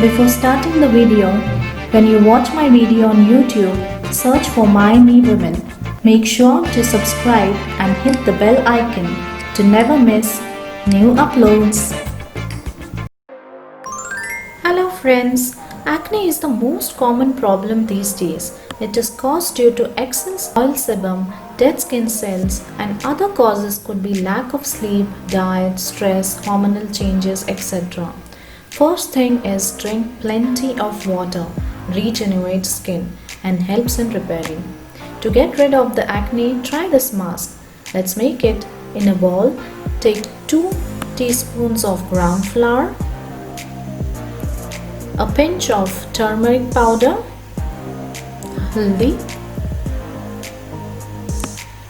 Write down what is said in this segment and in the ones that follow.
Before starting the video, when you watch my video on YouTube, search for My Me Women. Make sure to subscribe and hit the bell icon to never miss new uploads. Hello friends, acne is the most common problem these days. It is caused due to excess oil sebum, dead skin cells, and other causes could be lack of sleep, diet, stress, hormonal changes, etc. First thing is drink plenty of water, regenerates skin and helps in repairing. To get rid of the acne, try this mask. Let's make it. In a bowl, take 2 teaspoons of gram flour, a pinch of turmeric powder, haldi,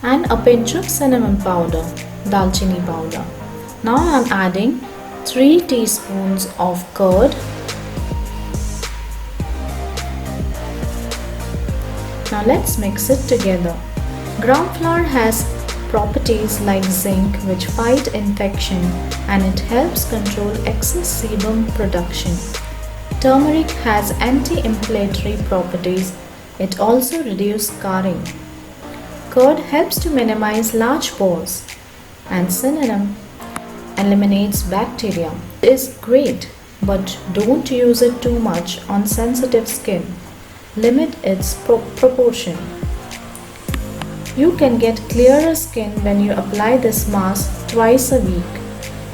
and a pinch of cinnamon powder, dalchini powder. Now I am adding 3 teaspoons of curd, now let's mix it together. Gram flour has properties like zinc which fight infection and it helps control excess sebum production. Turmeric has anti-inflammatory properties. It also reduces scarring. Curd helps to minimize large pores and cinnamon eliminates bacteria. It is great, but don't use it too much on sensitive skin. Limit its proportion. You can get clearer skin when you apply this mask twice a week.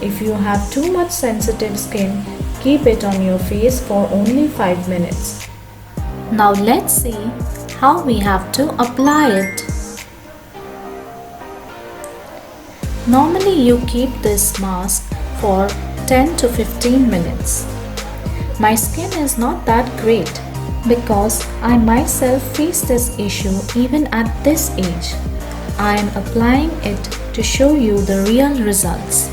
If you have too much sensitive skin, keep it on your face for only 5 minutes. Now let's see how we have to apply it. Normally you keep this mask for 10 to 15 minutes. My skin is not that great because I myself face this issue even at this age. I am applying it to show you the real results.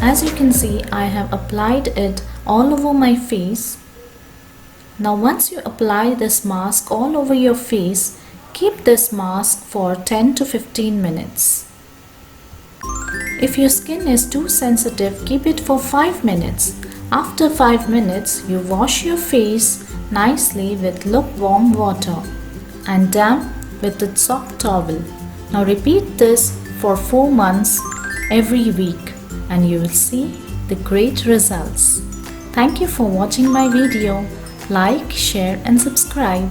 As you can see, I have applied it all over my face. Now once you apply this mask all over your face, keep this mask for 10 to 15 minutes. If your skin is too sensitive, keep it for 5 minutes. After 5 minutes, you wash your face nicely with lukewarm water and damp with a soft towel. Now repeat this for 4 months every week and you will see the great results. Thank you for watching my video. Like, share and subscribe.